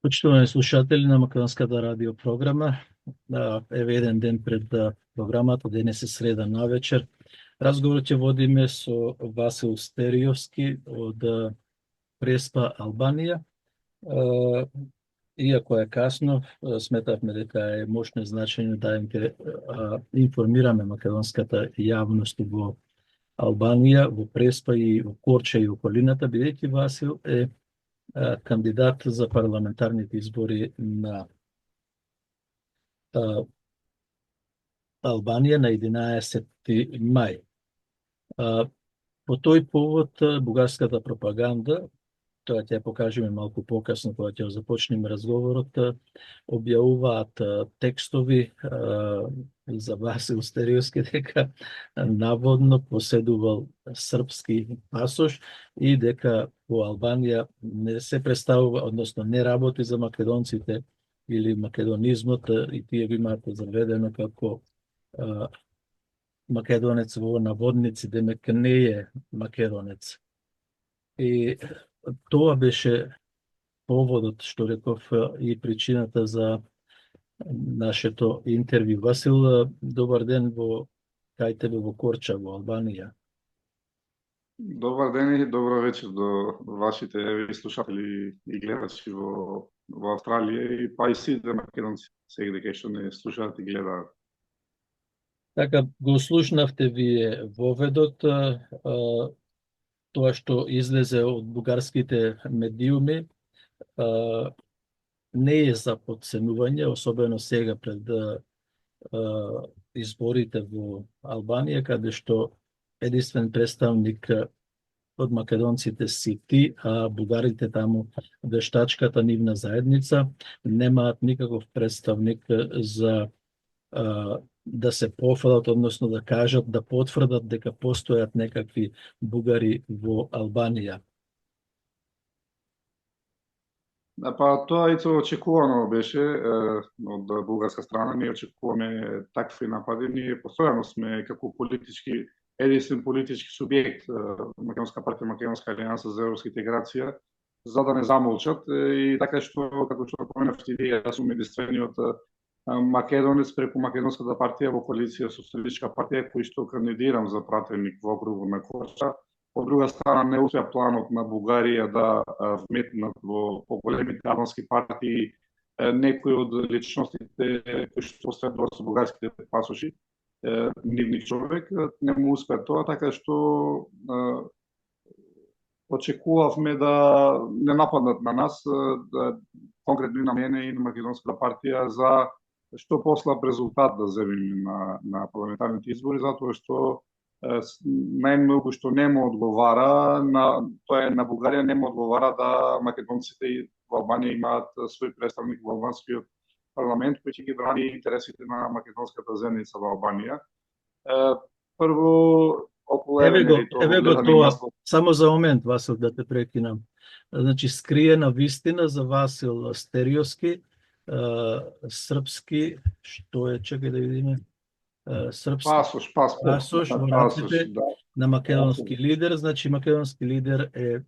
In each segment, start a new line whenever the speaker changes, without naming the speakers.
Почитувани слушатели на Македонската радио програма, еве еден ден пред програмата, денес е среда навечер. Разговорот ќе водиме со Васил Стериовски од Преспа, Албанија. Иако е касно, сметавме дека е мощно значење да информираме македонската јавност во Албанија, во Преспа и во Корча и околината, бидејќи Васил е кандидат за парламентарните избори на Албанија на 11 мај. По тој повод бугарската пропаганда, тоа ќе покажеме малку покасно кога ќе започнеме разговорот, објавуваат текстови за Васил Стериовски дека наводно поседувал српски пасош и дека во Албанија не се представува, односно не работи за македонците или македонизмот, и тие го имаат заведено како македонец во наводници, демек не е македонец. И тоа беше поводот, што реков, и причината за нашето интервју. Васил, добар ден кај тебе во Корча, во Албанија.
Добар ден и добро вечер до вашите слушатели и гледачи во Австралија и па и сите македонци сегде кај што не слушаат и гледаат.
Така, го слушнавте вие воведот, тоа што излезе од бугарските медиуми, не е за подценување, особено сега пред изборите во Албанија, каде што единствен представник од македонците си ти, а бугарите таму, вештачката нивна заедница, немаат никаков представник за да се пофалат, односно да кажат, да потврдат дека постојат некакви бугари во Албанија.
Па тоа и очекувано беше од бугарска страна. Ние очекуваме такви напади. Ние постојано сме како единствен политички субјект, Македонска партија, Македонска алијанса за европска интеграција, за да не замолчат. И така што, како што поменавте, јас сум единствениот македонец преку Македонската партија во коалиција со Социјалистичка партија, кој што кандидирам за пратеник во округот на Корча. Од друга страна, не успеа планот на Бугарија да вметнат во поголемите албански партии некои од личностите кои што следуваат со бугарските пасоши, нивни човек, не му успеа тоа, така што очекувавме да не нападнат на нас, конкретно и на мене и на Македонската партија, за што посла резултат да земеме на парламентарните избори, затоа што најмногу што не му одговара тоа е на Бугарија, не му одговара да македонците во Албанија имаат свој представник во албанскиот парламент кој ќе ги брани интересите на македонската заедница во Албанија. Прво околу
еве го тоа, само за момент, Васил, да те прекинам. Значи, скриена вистина за Васил Стериовски, српски, што е, чекај да видиме, српски пасош во раците на македонски лидер. Значи, македонски лидер е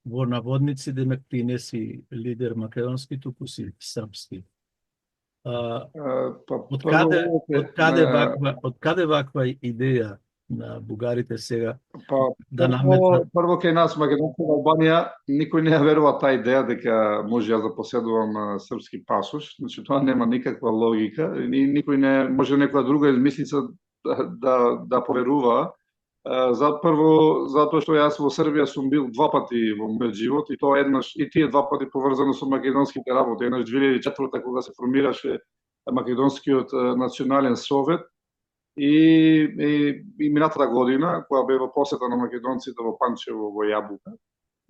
во наводници, демек ти не си лидер македонски, туку си српски. Од каде ваква идеја на бугарите сега да наметнат?
Прво кај нас, македонци во Албанија, никој не ја верува таа идеја дека може јас да поседувам српски пасош. Значи, тоа нема никаква логика. Никој не може некоја друга измислица да поверува. Прво, затоа што јас во Србија сум бил 2 пати во мојот живот, и тоа еднаш, и тие 2 пати поврзано со македонските работи. Еднаш 2004 кога се формираше Македонскиот национален совет, и минатата година, кога беа посета на македонците во Панчево, во Јабука.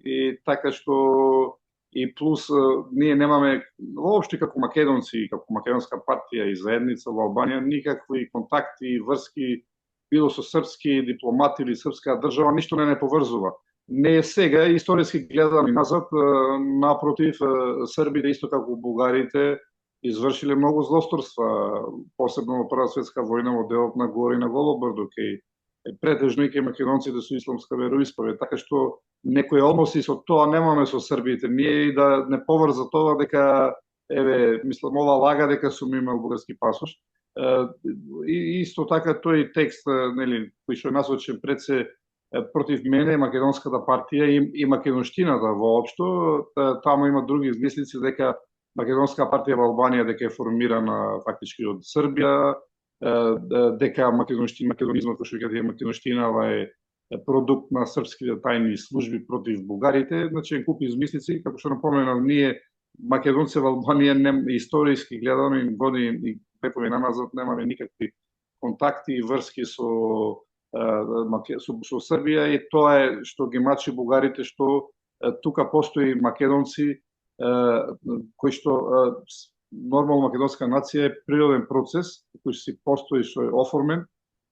И така што, и плюс, ние немаме, воопшто како македонци, како Македонска партија и заедница во Албанија, никакви контакти и врски, било со српски дипломати или српска држава, ништо не поврзува. Не е сега, историски гледам и назад, напротив, србите, исто како бугарите, извршиле многу злосторства, посебно во Прва светска војна во делот на Гори на Голобрдо, кај претежно и кај македонците со исламска вероисповед, така што некои односи со тоа немаме со србите. Ние и да не поврза тоа дека еве, мислам, ова лага дека сум имал бугарски пасош. И исто така тој текст, нели, кој што е насочен пред се против мене, македонската партија и македонштината воопшто, таму има други измислици дека македонска партија во Албанија дека е формирана фактички од Србија, дека македонизмот, кој што кажа македонштинава е продукт на српските тајни служби против бугарите, значи куп измислици, како што напоменав, ние македонци во Албанија историски гледаме години и векови назад немаме никакви контакти и врски со Србија, и тоа е што ги мачи бугарите, што тука постои македонци кои што нормално македонска нација е природен процес кој си постои, што е оформен,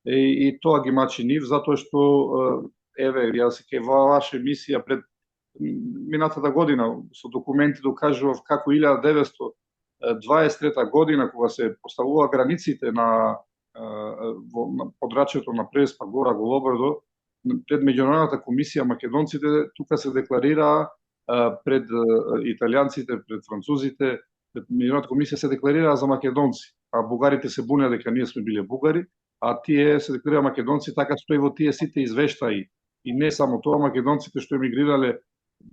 и тоа ги мачи нив, затоа што еве, јас ке во ваша емисија пред минатата година со документи докажував како 1923 година, кога се поставува границите на подрачјето на Преспа, Гора, Голобрдо, пред меѓународната комисија македонците тука се декларираа пред италијанците, пред французите, пред меѓународната комисија се декларираа за македонци, а бугарите се бунеа дека ние сме биле бугари, а тие се декларираа македонци, така што и во тие сите извештаи. И не само тоа, македонците што емигрирале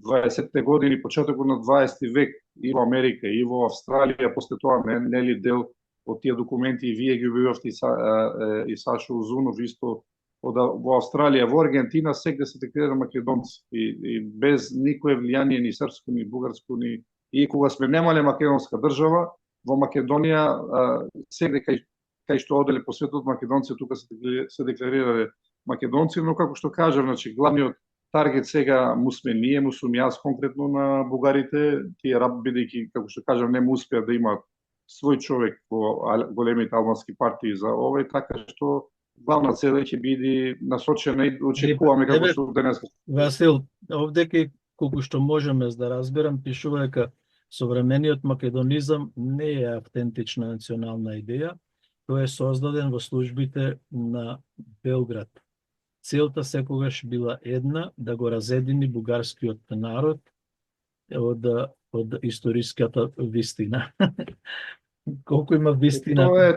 20-те години, почетокот на 20 век, и во Америка, и во Австралија, после тоа нели дел од тие документи и вие ги објавивте и Сашо Узунов исто во Австралија, во Аргентина сегде се декларира македонци и без никое влијание ни српско, ни бугарско, ни и кога сме немале македонска држава, во Македонија сегде кај што оделе по светот македонци, тука се декларирале македонци, но како што кажав, значи главниот таргет сега му сме ние, му сум јас конкретно на бугарите, тие бидејќи, како што кажав, не му успеа да имаат свој човек во големите албански партии за овој, така што главна цел ќе биде насочена и очекуваме како што денес.
Васил, овде колку што можеме да разберам, пишува дека современиот македонизам не е автентична национална идеја, тој е создаден во службите на Белград. Целта секогаш била една, да го разедини бугарскиот народ од историската вистина. Колку има вистина?
Тоа е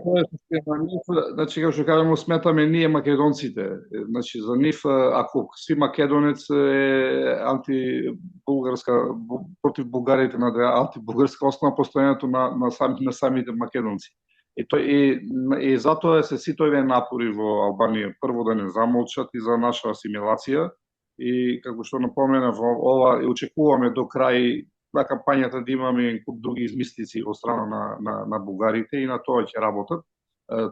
на нив, значи како што кажам, сметаме ние македонците. Значи за нив, ако си македонец е антибулгарска, против бугарите, на антибулгарска основа постојањето на самите македонци. И затоа се сите овие напори во Албанија, прво да не замолчат и за наша асимилација, и како што напоменав, ова и очекуваме до крај на кампањата да имаме други измислици од страна на бугарите, и на тоа ќе работат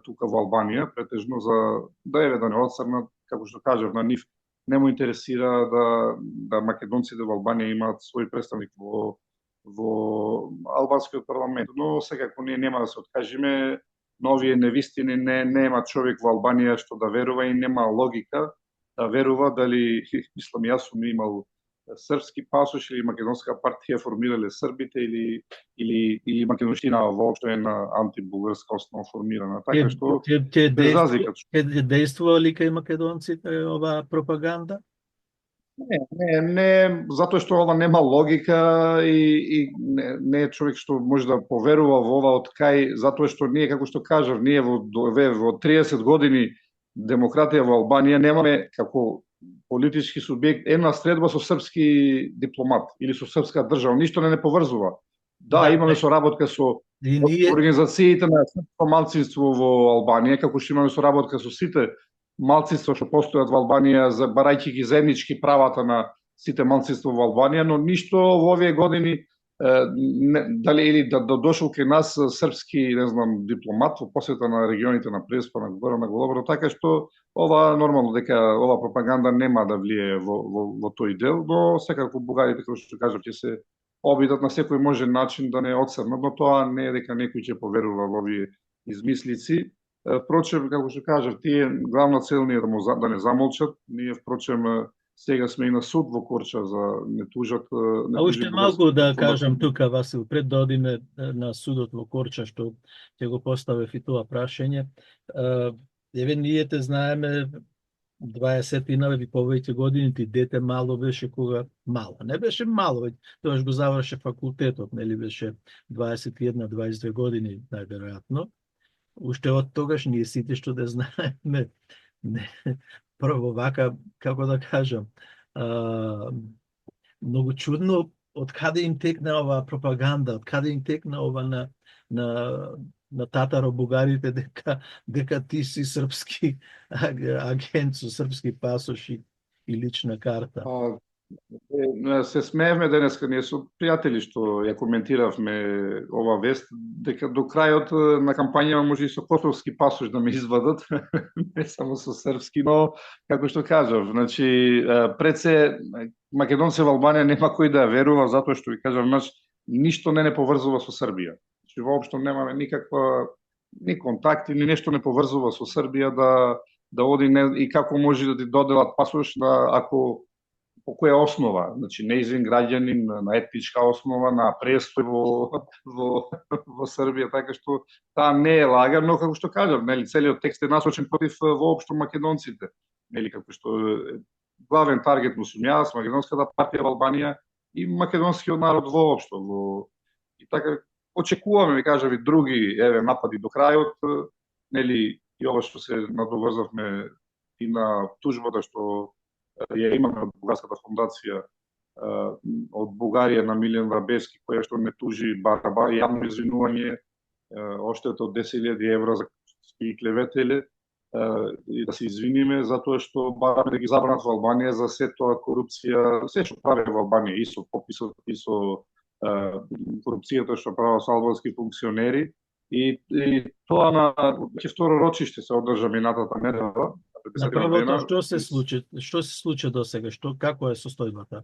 тука во Албанија, претежно за да не отсрнат, како што кажав, на нив не му интересира да македонците во Албанија имаат свој представник во албанскиот парламент, но секако ние нема да се откажеме, новие невистини, нема човек во Албанија што да верува и нема логика да верува дали, мислам, јас сум имал српски пасош или македонска партија формирале србите или македонштина воопшто е на антибулгарска основа формирана. Така што без разлика.
Ќе действува ли кај македонците оваа пропаганда?
Не, затоа што ова нема логика и не е човек што може да поверува во ова од кај, затоа што ние, како што кажав, ние во 30 години демократија во Албанија немаме како политички субјект една средба со српски дипломат или со српска држава, ништо не поврзува. Да, имаме соработка со организациите на српско малцинство во Албанија, како што имаме соработка со сите малцинства што постојат во Албанија, барајќи ги заеднички правата на сите малцинства во Албанија, но ништо во овие години дали или да дошол кај нас српски, не знам, дипломат во посета на регионите на Преспа, на Гора, на Голобрдо, така што ова нормално дека ова пропаганда нема да влие во тој дел, но секако бугарите, како што кажав, ќе се обидат на секој можен начин да не отсрнат, но тоа не е дека некој ќе поверува во овие измислици. Впрочем, како што кажав, тие главна цел ни е да не замолчат. Ние, впрочем, сега сме и на суд во Корча за не тужат.
А уште малку да кажам тука, Васил, пред да одиме на судот во Корча, што ќе го поставев и тоа прашање. Еве, ние те знаеме 20 и повеќе години, ти дете мало беше кога мало. Не беше мало, веќе тогаш го заврши факултетот, нели беше 21-22 години најверојатно. Уште од тогаш ние сите што да знаеме, не, прво вака, како да кажам, многу чудно од каде им текна оваа пропаганда, од каде им текна ова на татаро-бугарите дека ти си српски агент со српски пасош и лична карта.
Се смеевме денеска ние со пријатели што ја коментиравме ова вест, дека до крајот на кампањава може и со косовски пасош да ме извадат, не само со српски, но како што кажав, значи пред се македонци во Албанија нема кој да ја верува, затоа што ви кажав, ништо не поврзува со Србија. Значи воопшто немаме никаква ни контакти, ни нешто не поврзува со Србија да оди и како може да ти доделат пасош ако по која основа, значи неизин граѓанин на етничка основа, на престој во Србија, така што таа не е лага, но како што кажав, нели целиот текст е насочен против воопшто македонците, нели како што главен таргет му сум јас, македонската партија во Албанија и македонскиот народ воопшто. И така очекуваме, ви кажав, и други напади до крајот, нели и ова што се надоврзавме и на тужбата што ја имаме од Бугарската фондација од Бугарија на Милен Врабевски, која што не тужи бараба, јавно извинување, оштета од 10.000 евра за спи клеветеле, и да се извиниме затоа што бараме да ги забранат во Албанија за се тоа корупција, се што прави во Албанија, и со пописот, и со корупцијата што прават со албански функционери, и тоа на второ рочиште се одржа минатата недела.
На првото, што се случи до сега? Како е состојбата?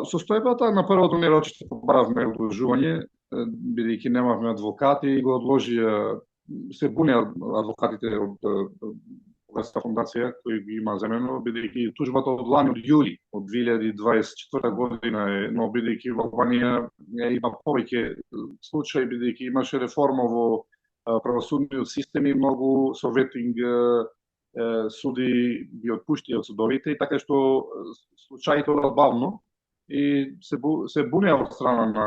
Состојбата на првото нерочиште побаравме одложување, бидејќи немавме адвокати и го одложија, се буне адвокатите од Бугарската фондација кои ги има земено, бидејќи тужбата од лани, од јули, од 2024 година е, но бидејќи во Албанија има повеќе случаи, бидејќи имаше реформа во правосудниот систем и многу советинг суди ги отпушти од судовите, и така што случаите одат бавно и се бунеа од страна на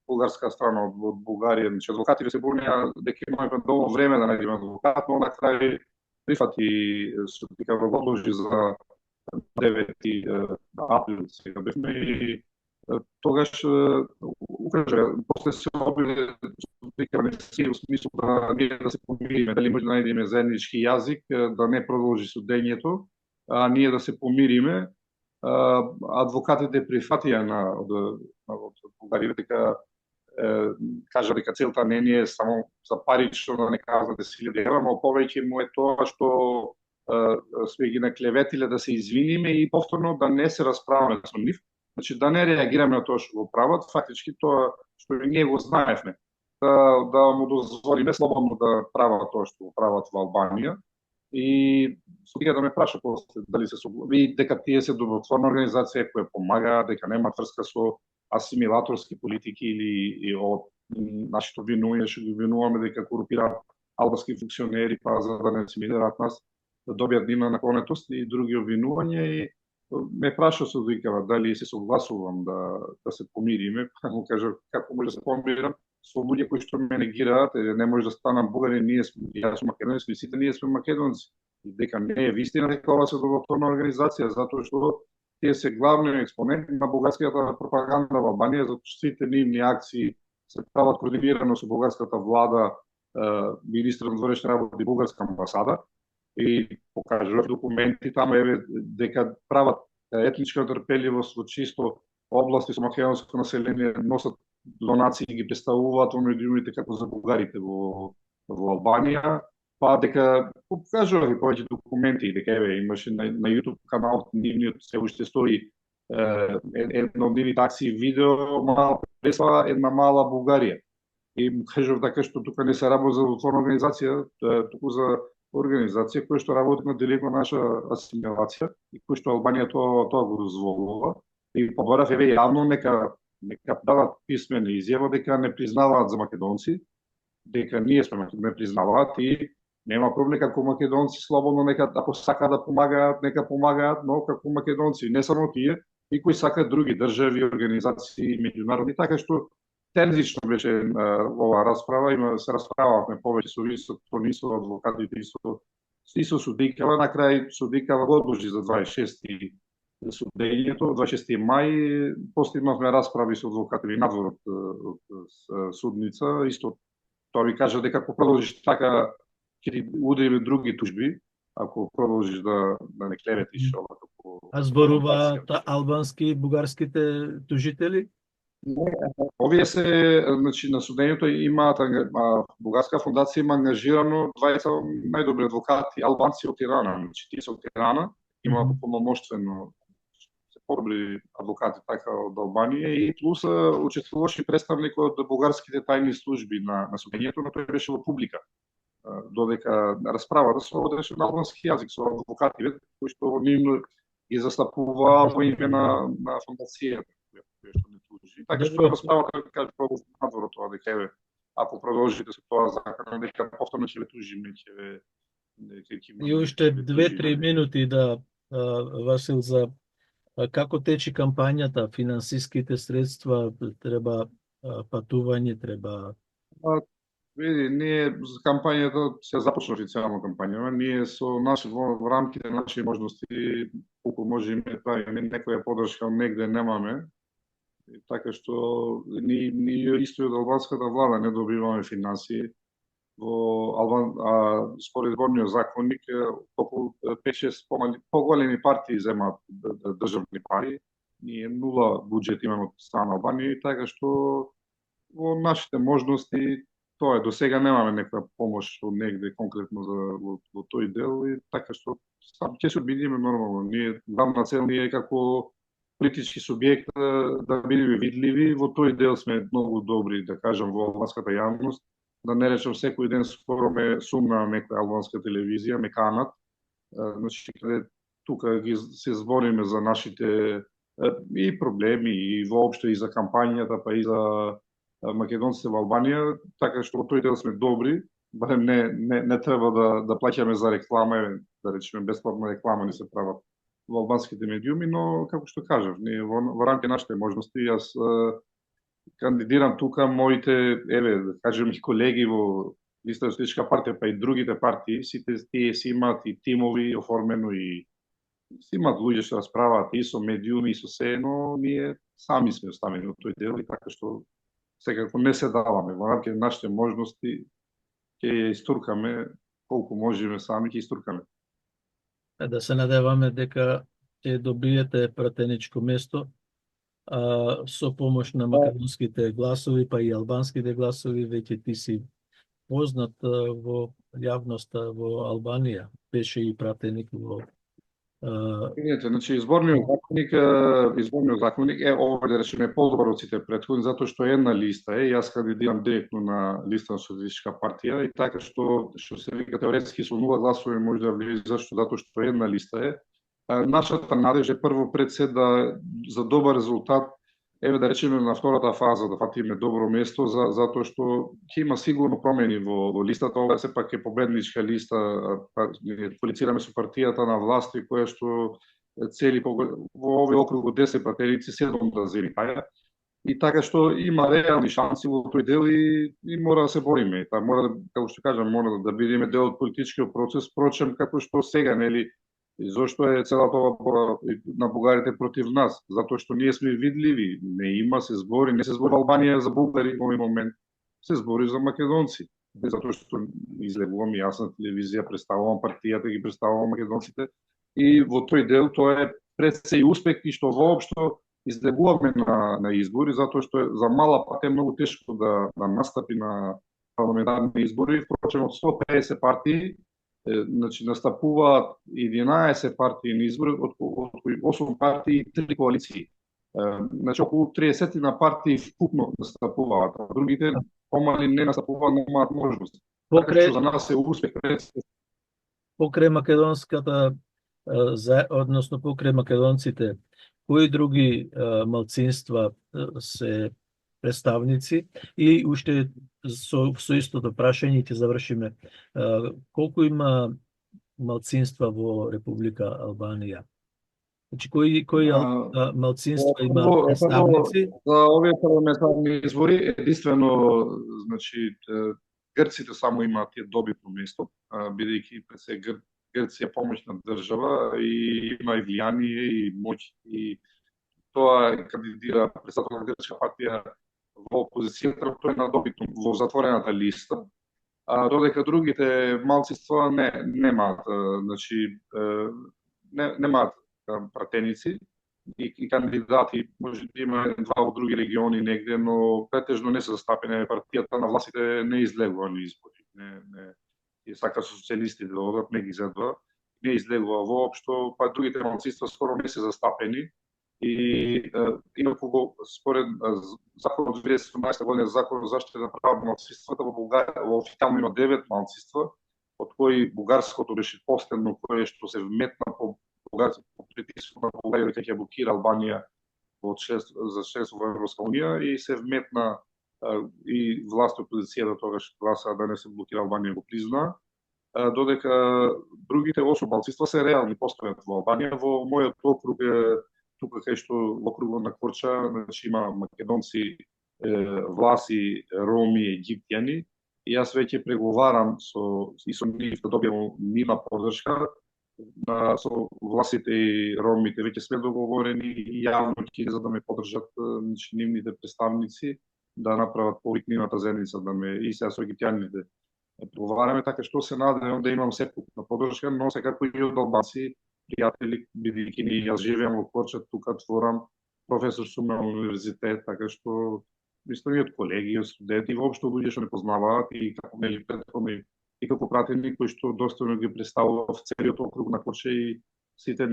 бугарска страна од Бугарија, значи адвокатите се бунеа дека имаме доволно време да најдеме адвокат, но на крај прифати судика го одложи за 9 април сега бевме и тогаш укаже после се објавиле викаме се во смислу да ние да се помириме, дали може да најдеме заеднички јазик, да не продолжи судењето, а ние да се помириме. Адвокатите прифатија од Бугарија дека кажа дека целта не е само за парично да не каза 10.000 евра, но повеќе му е тоа што сме ги наклеветиле да се извиниме и повторно да не се расправаме со нив. Значи да не реагираме на тоа што го прават, фактички тоа што и ние го знаевме, да му дозволиме слободно да прават тоа што го прават во Албанија. И судија да ме праша после дали се согласи дека тие се добротворна организација која помага, дека нема врска со асимилаторски политики или од нашето винување што ги винуваме дека корупираат албански функционери па за да не асимилираат нас, да добијат нивна наклонетост и други обвинувања. И ме праша се викава дали се согласувам да се помириме, му кажа како може да се помирам со луѓе кои што ме негираат, не може да станам бугарин, јас сум македонец, сите ние сме македонци. И дека не е вистина дека ова се добротворна организација, затоа што тие се главни експоненти на бугарската пропаганда во Албанија, затоа што сите нивни акции се прават координирано со бугарската влада, министрот на външни работи, бугарска амбасада, и покажуваат документи таму дека прават етничка трпеливост во чисто области со македонско население, носат донации и ги представуваат во медиумите како за бугарите во Албанија, па дека покажуваат повеќе документи, дека имаше на YouTube каналот нивниот се уште стои една од нивните акции видео, мала пресла, една мала Бугарија. И му кажував дека што тука не се работи за отворна организација, туку за организација која што работи на директна наша асимилација и која што Албанија тоа го дозволува. И побарав јавно нека дадат писмена изјава дека не признаваат за македонци, дека ние сме не признаваат и Нема проблем како македонци слободно нека ако сакаат да помагаат, нека помагаат, но како македонци, не само тие, и кои сакаат други држави, организации, меѓународни, така што тензично беше ова расправа, се расправавме повеќе со високо со адвокатите и со судикава, на крај судикава го одложи за 26 судењето, 26 мај, после имавме расправи со адвокатите надвор од судница, исто тоа ви кажа дека ако продолжиш така ќе ти удриме други тужби, ако продолжиш да не клеветиш ова како...
А зборуваат албански и бугарските тужители?
Овие се, значи, на судењето имаат, бугарска фондација има ангажирано 20 најдобри адвокати, албанци од Тирана, значи тие се од Тирана, имаат полномоштено се подобри адвокати така од Албанија и плюс учествуваше представник од бугарските тајни служби на судењето, но тој беше во публика. Додека расправата се водеше на албански јазик со адвокативе кои што нивно ги застапуваа во име на фондацијата која што не тужи. Така што расправата кажа продолжи надвор од тоа дека еве ако продолжите со тоа закон дека повторно ќе ве тужиме, ќе ве
и уште 2-3 минути да Васил за како тече кампањата, финансиските средства, треба патување, треба
Види, ние за кампањата се започна официјално кампањава, ние со во рамките на наши можности колку можеме правиме некоја поддршка негде немаме. Така што ние исто од албанската влада не добиваме финансии. Во според изборниот законник околу 5-6 поголеми партии земаат државни пари. Ние нула буџет имаме од страна Албанија и така што во нашите можности тоа е, до сега немаме некоја помош од негде конкретно во тој дел и така што ќе се бидиме нормално. Ние главна цел ни е како политички субјект да бидеме видливи, во тој дел сме многу добри, да кажам, во албанската јавност, да не речем секој ден скоро ме сумна некоја албанска телевизија, ме канат, значи каде тука ги се збориме за нашите и проблеми и воопшто и за кампањата, па и за македонците во Албанија, така што во тој дел сме добри, барем не треба да плаќаме за реклама, да речеме бесплатна реклама не се прават во албанските медиуми, но како што кажав, ние во рамки нашите можности, јас кандидирам тука моите, да кажем, колеги во Листа на социјалистичка партија, па и другите партии, сите тие си имаат и тимови оформено и си имаат луѓе што расправаат и со медиуми и со се, но ние сами сме оставени во тој дел и така што секако не се даваме. Во рамките на нашите можности ќе ја истуркаме колку можеме сами, ќе истуркаме.
Да се надеваме дека ќе добиете пратеничко место со помош на македонските гласови, па и албанските гласови, веќе ти си познат во јавноста во Албанија, беше и пратеник во
значи изборниот законник е ова да речеме подобар од сите претходни затоа што една листа е, јас кандидирам директно на листа на социјалистичка партија и така што се вика теоретски со 0 гласови може да влезе затоа што една листа е. Нашата надеж е прво пред се да за добар резултат еве да речеме на втората фаза да фатиме добро место затоа што ќе има сигурно промени во листата, ова сепак е победничка листа, квалифицираме со партијата на власти која што цели во овој округ од 10 пратеници 7 да земи таја. И така што има реални шанси во тој дел и мора да се бориме. Мора да, како што кажам, мора да бидеме дел од политичкиот процес, впрочем како што сега, нели, зошто е целата ова на бугарите против нас? Затоа што ние сме видливи, не има се збори, не се збори Албанија за бугари во овој момент, се збори за македонци. Затоа што излегувам и јас на телевизија, представувам партијата, ги представувам македонците и во тој дел тоа е пред се и успех и што воопшто излегуваме на избори, затоа што за мала пат е многу тешко да настапи на парламентарни избори, впрочем од 150 партии значи настапуваат 11 партии на избори, од кои 8 партии и 3 коалиции. Значи околу 30 на партии вкупно настапуваат, а другите помали не настапуваат, немаат можност. Така што за нас е успех.
Покрај македонската, односно покрај македонците, кои други малцинства се представници и уште со истото прашање ќе завршиме. Колку има малцинства во Република Албанија? Значи, кои малцинства има представници?
За овие парламентарни избори единствено, значи, грците само имаат добитно место, бидејќи пред се Грција е помоќна држава и има и влијание и моќ, и тоа кандидира председател на грчка партија во опозицијата, тој на добитно во затворената листа, додека другите малцинства немаат, значи немаат пратеници и кандидати, може да има два во други региони негде, но претежно не се застапени. Партијата на властите не излегува на избори. И сака социјалисти да одат, не ги излегува. Не излегува воопшто, па другите малцинства скоро не се застапени. И инаку според законот од 2017 година, закон за заштита на права на малцинствата во Бугарија, официјално има 9 малцинства, од кои бугарското беше последно, кое што се вметна по притисок на Бугарија дека ќе блокира Албанија за членство во Европска унија, и се вметна и власт и опозицијата тогаш гласа да не се блокира Албанија, го призна, додека другите 8 малцинства се реални постојат во Албанија. Во мојот округ тука кај што во округот на Корча, значи има македонци, власи, роми, египтјани, и јас веќе преговарам со нив да добијам нивна поддршка, со власите и ромите веќе сме договорени и јавно ќе за да ме поддржат нивните представници да направат повик нивната заедница и сега со египтјаните преговараме, така што се надевам да имам секупна поддршка, но секако и од албанци пријатели, бидејќи јас живеам во Корча, тука творам, професор сум на универзитет, така што мислам и од колеги, од студенти, воопшто луѓе што не познаваат и како мели претходни и како пратени кои што достојно ги представува в целиот округ на Корча и сите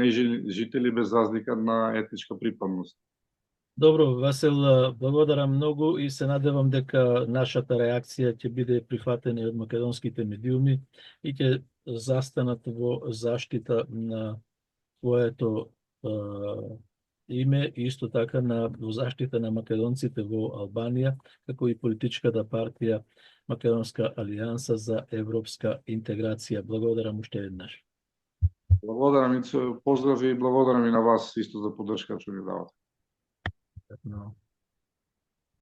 жители без разлика на етничка припадност.
Добро, Васил, благодарам многу и се надевам дека нашата реакција ќе биде прифатена од македонските медиуми и ќе застанат во заштита на твоето име и исто така во заштита на македонците во Албанија, како и политичката партија Македонска алијанса за европска интеграција. Благодарам уште еднаш.
Благодарам и поздрав и благодарам и на вас исто за поддршка што ми давате.
No.